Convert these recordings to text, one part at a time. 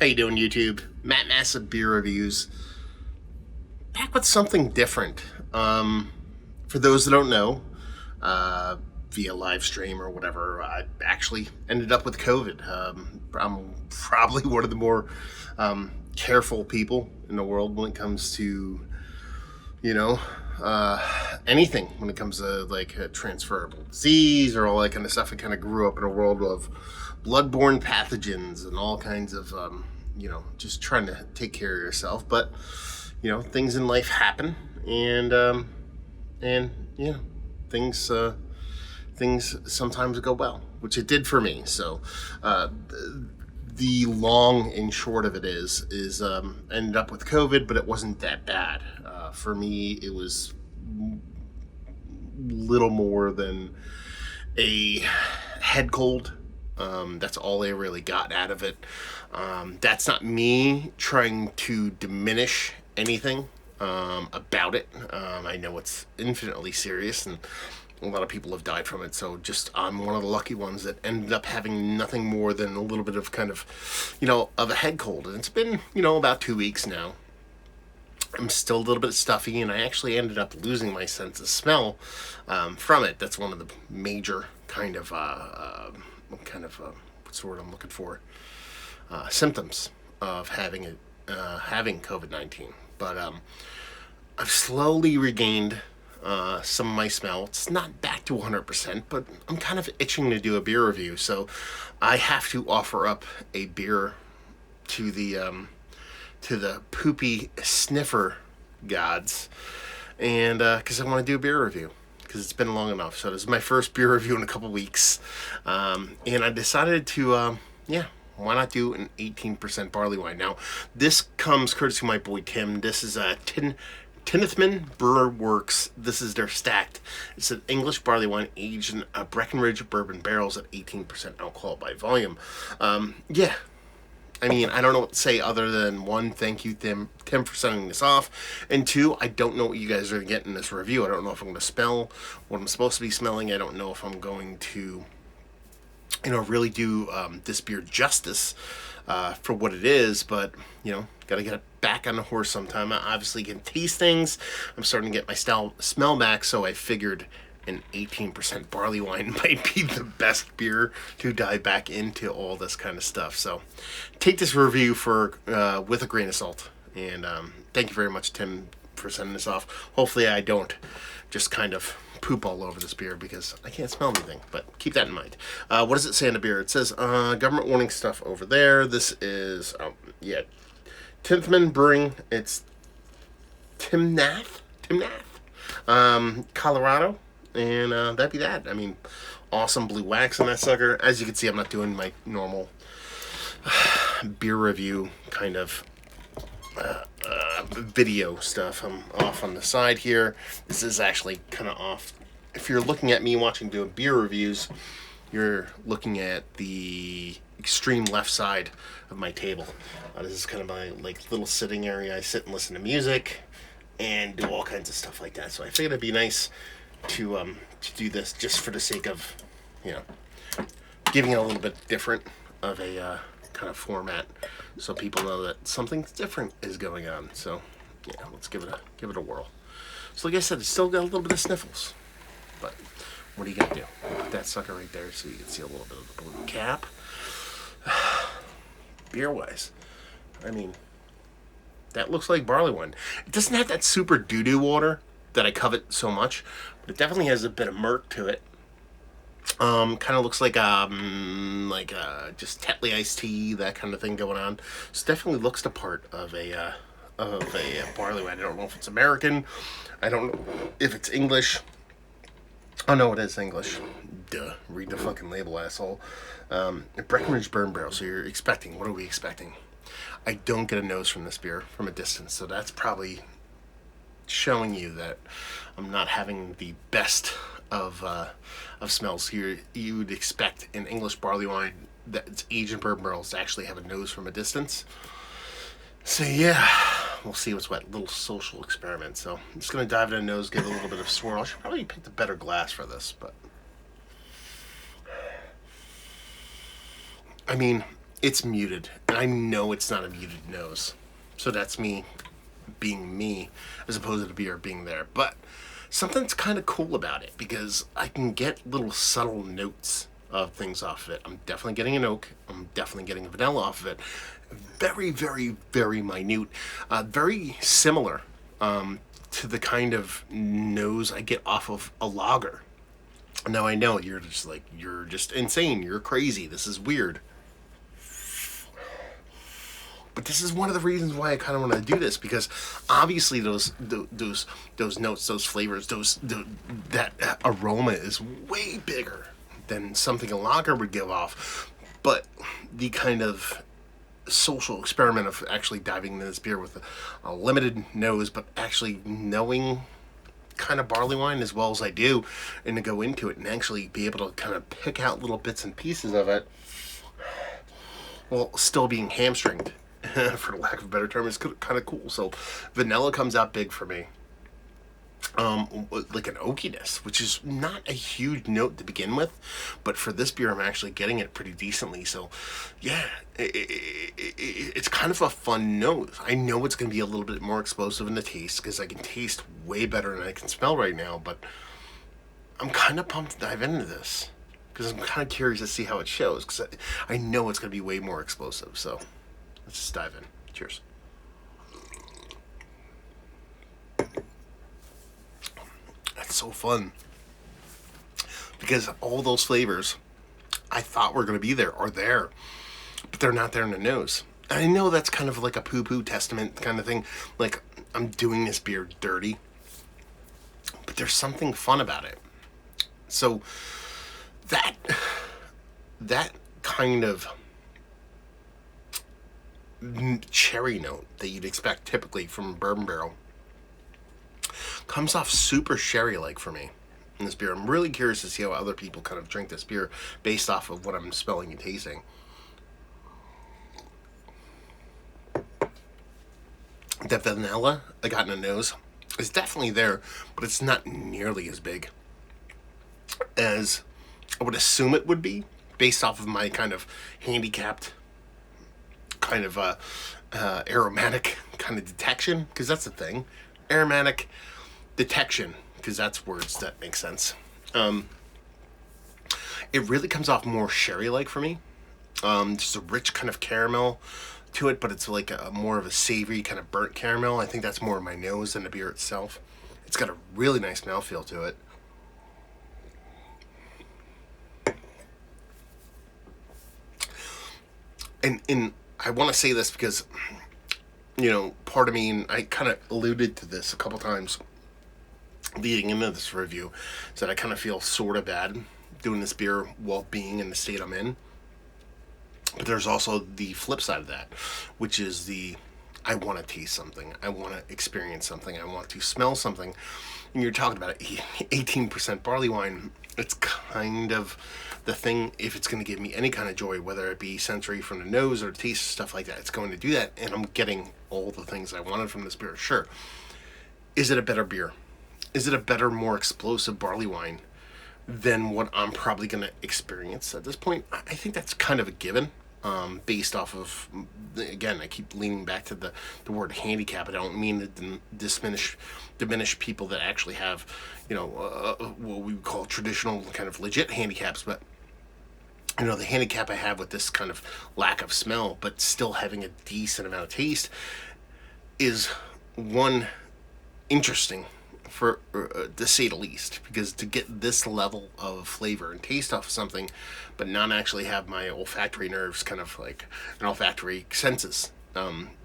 How you doing, YouTube? Matt Massive Beer Reviews. Back with something different. For those that don't know, via live stream or whatever, I actually ended up with COVID. I'm probably one of the more careful people in the world when it comes to, you know, anything when it comes to like transferable disease or all that kind of stuff. I kind of grew up in a world of bloodborne pathogens and all kinds of, just trying to take care of yourself. But things in life happen, and things things sometimes go well, which it did for me. So the long and short of it is ended up with COVID, but it wasn't that bad. For me, it was little more than a head cold. That's all I really got out of it. That's not me trying to diminish anything about it. I know it's infinitely serious, and a lot of people have died from it. So just I'm one of the lucky ones that ended up having nothing more than a little bit of kind of, of a head cold. And it's been, about 2 weeks now. I'm still a little bit stuffy, and I actually ended up losing my sense of smell from it. That's one of the major what's the word I'm looking for? Symptoms of having COVID-19. But I've slowly regained some of my smell. It's not back to 100%, but I'm kind of itching to do a beer review, so I have to offer up a beer to the poopy sniffer gods, and because I want to do a beer review, because it's been long enough. So this is my first beer review in a couple weeks, and I decided to, why not do an 18% barley wine? Now, this comes courtesy of my boy Tim. This is a Timnath Brewer Works. This is their stacked. It's an English barley wine aged in Breckenridge bourbon barrels at 18% alcohol by volume. I mean, I don't know what to say other than one, thank you, Tim, for sending this off. And two, I don't know what you guys are going to get in this review. I don't know if I'm going to smell what I'm supposed to be smelling. I don't know if I'm going to, really do this beer justice for what it is. But, got to get it back on the horse sometime. I obviously can taste things. I'm starting to get my smell back, so I figured an 18% barley wine might be the best beer to dive back into all this kind of stuff. So take this review with a grain of salt. And thank you very much, Tim, for sending this off. Hopefully I don't just kind of poop all over this beer, because I can't smell anything, but keep that in mind. What does it say on the beer? It says government warning stuff over there. This is, Timnath Brewing. It's Timnath, Colorado. And that'd be that. I mean, awesome blue wax on that sucker. As you can see, I'm not doing my normal beer review kind of video stuff. I'm off on the side here. This is actually kind of off. If you're looking at me watching doing beer reviews, you're looking at the extreme left side of my table. This is kind of my little sitting area. I sit and listen to music and do all kinds of stuff like that. So I figured it'd be nice to do this just for the sake of giving it a little bit different of a kind of format, so people know that something different is going on. So let's give it a whirl. So like I said, it's still got a little bit of sniffles, but what are you gonna do? Put that sucker right there so you can see a little bit of the blue cap. Beer wise, I mean, that looks like barley wine. It doesn't have that super doo-doo water that I covet so much, but it definitely has a bit of murk to it. Kind of looks like just Tetley iced tea, that kind of thing going on. So definitely looks the part of a barley wine. I don't know if it's American. I don't know if it's English. Oh no, it is English. Duh. Read the fucking label, asshole. Breckenridge bourbon barrel. So you're expecting? What are we expecting? I don't get a nose from this beer from a distance, so that's probably showing you that I'm not having the best of smells here. You would expect an English barley wine that's aged in bourbon barrels to actually have a nose from a distance. So we'll see what's what. Little social experiment. So I'm just gonna dive in the nose, give it a little bit of swirl. I should probably pick the better glass for this, but I mean, it's muted, and I know it's not a muted nose. So that's me being me, as opposed to the beer being there. But something's kind of cool about it, because I can get little subtle notes of things off of it. I'm definitely getting an oak. I'm definitely getting a vanilla off of it. Very, very, very minute. Very similar to the kind of nose I get off of a lager. Now I know you're just like, you're just insane. You're crazy. This is weird. But this is one of the reasons why I kind of want to do this, because obviously those notes, those flavors, that aroma is way bigger than something a lager would give off. But the kind of social experiment of actually diving into this beer with a limited nose, but actually knowing kind of barley wine as well as I do, and to go into it and actually be able to kind of pick out little bits and pieces of it, while still being hamstringed, for lack of a better term, is kind of cool. So vanilla comes out big for me. Like an oakiness, which is not a huge note to begin with, but for this beer I'm actually getting it pretty decently. So yeah, it's kind of a fun note. I know it's going to be a little bit more explosive in the taste, because I can taste way better than I can smell right now, but I'm kind of pumped to dive into this, because I'm kind of curious to see how it shows, because I know it's going to be way more explosive. So let's just dive in. Cheers. That's so fun, because all those flavors I thought were going to be there are there, but they're not there in the nose. And I know that's kind of like a poo-poo testament kind of thing, like I'm doing this beer dirty, but there's something fun about it. So that kind of cherry note that you'd expect typically from a bourbon barrel comes off super sherry-like for me in this beer. I'm really curious to see how other people kind of drink this beer based off of what I'm smelling and tasting. The vanilla I got in the nose is definitely there, but it's not nearly as big as I would assume it would be based off of my kind of handicapped kind of aromatic kind of detection, because that's the thing. Aromatic detection, because that's words that make sense. It really comes off more sherry-like for me. Just a rich kind of caramel to it, but it's like a more of a savory kind of burnt caramel. I think that's more in my nose than the beer itself. It's got a really nice mouthfeel to it. And I want to say this because, you know, part of me, and I kind of alluded to this a couple times leading into this review, is that I kind of feel sort of bad doing this beer while being in the state I'm in. But there's also the flip side of that, which is I want to taste something. I want to experience something. I want to smell something. And you're talking about 18% barley wine. It's kind of the thing, if it's going to give me any kind of joy, whether it be sensory from the nose or taste, stuff like that, it's going to do that. And I'm getting all the things I wanted from this beer. Sure. Is it a better beer? Is it a better, more explosive barley wine than what I'm probably going to experience at this point? I think that's kind of a given. Based off of, again, I keep leaning back to the word handicap. I don't mean to diminish people that actually have, you know, what we would call traditional kind of legit handicaps, but, you know, the handicap I have with this kind of lack of smell, but still having a decent amount of taste, is one interesting, for to say the least, because to get this level of flavor and taste off of something, but not actually have my olfactory nerves kind of like an olfactory senses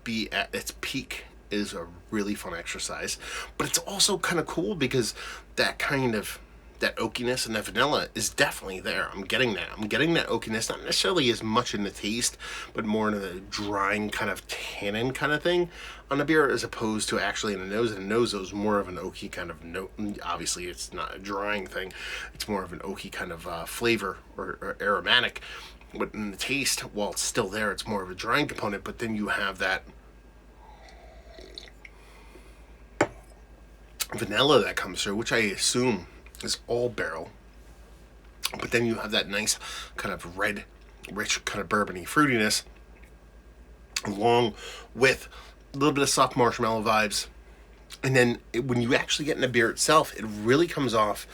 be at its peak, is a really fun exercise. But it's also kind of cool because that kind of, that oakiness and that vanilla is definitely there. I'm getting that oakiness, not necessarily as much in the taste, but more in the drying kind of tannin kind of thing on the beer, as opposed to actually in the nose. In the nose, it was more of an oaky kind of note. Obviously, it's not a drying thing. It's more of an oaky kind of flavor or aromatic. But in the taste, while it's still there, it's more of a drying component. But then you have that vanilla that comes through, which I assume is all barrel, but then you have that nice kind of red rich kind of bourbony fruitiness, along with a little bit of soft marshmallow vibes. And then when you actually get in the beer itself, it really comes off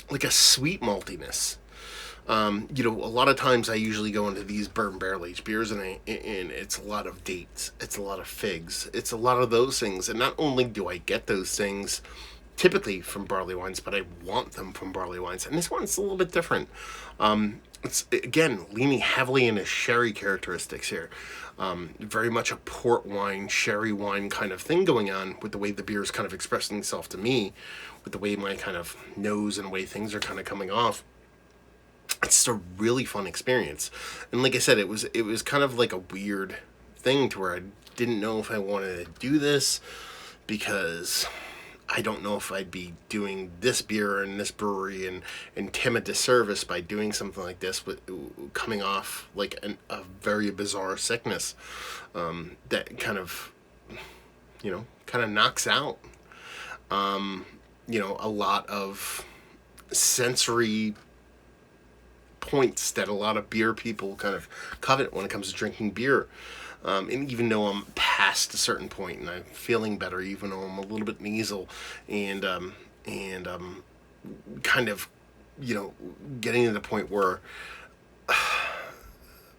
like a sweet maltiness. A lot of times I usually go into these bourbon barrel aged beers, and it's a lot of dates, it's a lot of figs, it's a lot of those things. And not only do I get those things typically from barley wines, but I want them from barley wines. And this one's a little bit different. It's again leaning heavily into sherry characteristics here. Very much a port wine, sherry wine kind of thing going on with the way the beer is kind of expressing itself to me, with the way my kind of nose and way things are kind of coming off. It's a really fun experience. And like I said, it was kind of like a weird thing to where I didn't know if I wanted to do this, because I don't know if I'd be doing this beer and this brewery and Tim a disservice by doing something like this, with coming off like a very bizarre sickness that kind of knocks out a lot of sensory points that a lot of beer people kind of covet when it comes to drinking beer. And even though I'm past a certain point and I'm feeling better, even though I'm a little bit nasal and kind of, getting to the point where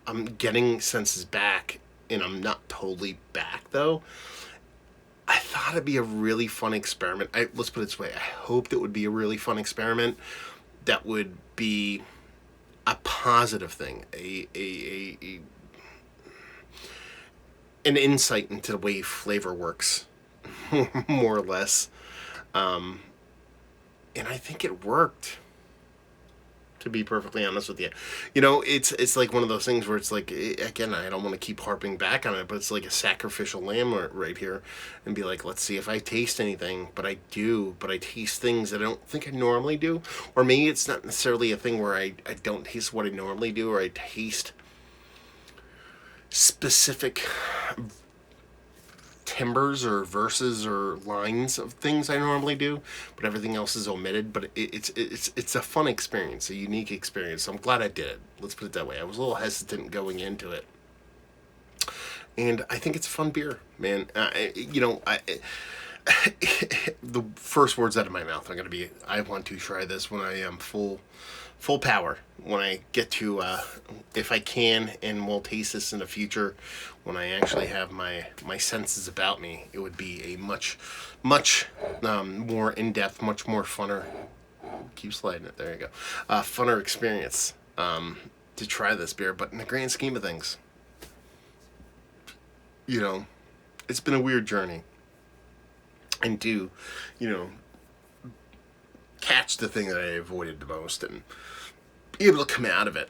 I'm getting senses back and I'm not totally back though, I thought it'd be a really fun experiment. Let's put it this way. I hoped it would be a really fun experiment that would be a positive thing, an insight into the way flavor works, more or less. And I think it worked, to be perfectly honest with you. It's like one of those things where it's like, again, I don't want to keep harping back on it, but it's like a sacrificial lamb right here, and be like, let's see if I taste anything. But I taste things that I don't think I normally do. Or maybe it's not necessarily a thing where I don't taste what I normally do, or I taste specific timbers or verses or lines of things I normally do, but everything else is omitted. But it's a fun experience, a unique experience. So I'm glad I did it. Let's put it that way. I was a little hesitant going into it, and I think it's a fun beer, man. The first words out of my mouth are going to be, I want to try this when I am full power, when I get to, if I can, and we'll taste this in the future, when I actually have my senses about me. It would be a much more in-depth, much more funner, keep sliding it, there you go, funner experience to try this beer. But in the grand scheme of things, it's been a weird journey. And to, catch the thing that I avoided the most and be able to come out of it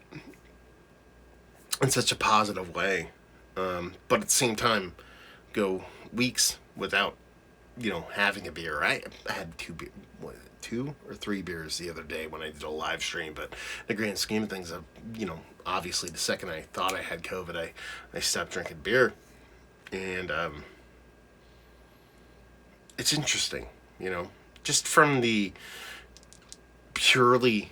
in such a positive way. But at the same time, go weeks without, having a beer. I had two or three beers the other day when I did a live stream. But in the grand scheme of things, obviously the second I thought I had COVID, I stopped drinking beer. And it's interesting, just from the purely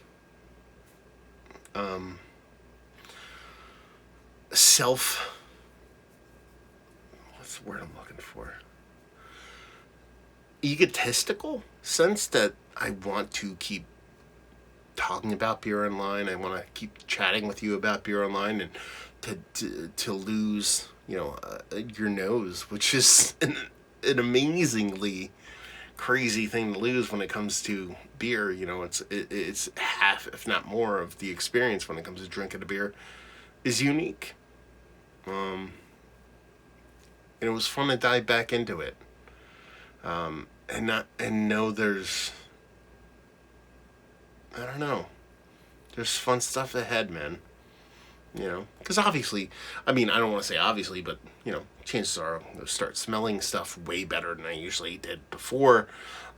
what's the word I'm looking for? Egotistical sense that I want to keep talking about beer online. I want to keep chatting with you about beer online, and to lose, your nose, which is an amazingly crazy thing to lose when it comes to beer. It's half, if not more, of the experience when it comes to drinking a beer is unique. And it was fun to dive back into it, and know there's, I don't know, there's fun stuff ahead, man. Because obviously, I don't want to say obviously, but, chances are I'm going to start smelling stuff way better than I usually did before,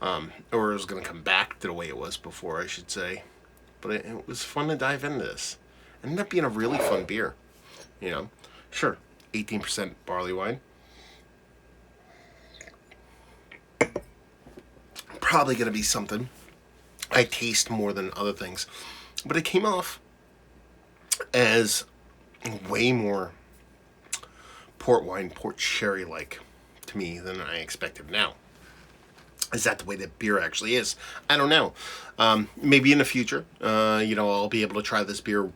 or it was going to come back to the way it was before, I should say. But it was fun to dive into this. It ended up being a really fun beer, Sure, 18% barley wine. Probably going to be something I taste more than other things. But it came off as way more port wine, port sherry like to me than I expected. Now, is that the way that beer actually is? I don't know. Maybe in the future, I'll be able to try this beer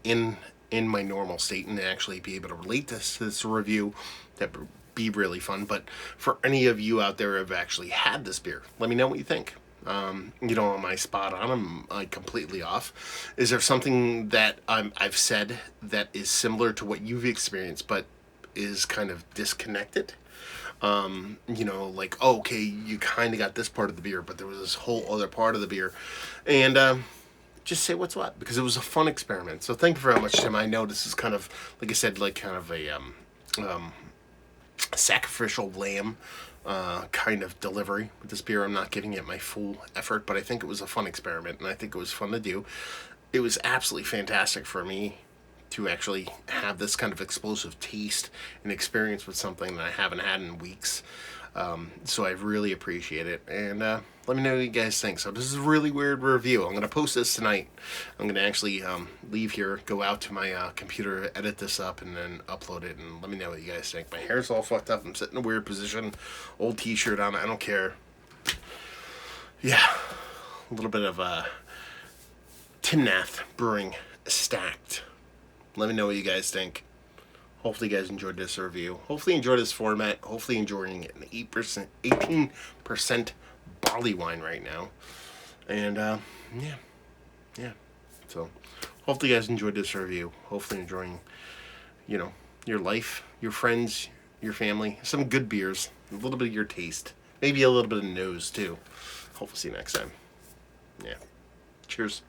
in my normal state and actually be able to relate this to this review. That would be really fun. But for any of you out there who have actually had this beer, let me know what you think. Am I spot on? Am I completely off? Is there something that I've said that is similar to what you've experienced, but is kind of disconnected? Like, oh, okay, you kind of got this part of the beer, but there was this whole other part of the beer. And just say what's what, because it was a fun experiment. So thank you very much, Tim. I know this is kind of, like I said, like kind of a sacrificial lamb kind of delivery with this beer. I'm not giving it my full effort, but I think it was a fun experiment, and I think it was fun to do. It was absolutely fantastic for me to actually have this kind of explosive taste and experience with something that I haven't had in weeks. So I really appreciate it. And let me know what you guys think. So this is a really weird review. I'm going to post this tonight. I'm going to actually leave here, go out to my computer, edit this up, and then upload it. And let me know what you guys think. My hair's all fucked up. I'm sitting in a weird position. Old t-shirt on. I don't care. Yeah. A little bit of Timnath Brewing Stacked. Let me know what you guys think. Hopefully you guys enjoyed this review. Hopefully you enjoyed this format. Hopefully enjoying an 18% barley wine right now. And yeah. So hopefully you guys enjoyed this review. Hopefully enjoying, your life, your friends, your family, some good beers, a little bit of your taste, maybe a little bit of nose too. Hopefully see you next time. Yeah. Cheers.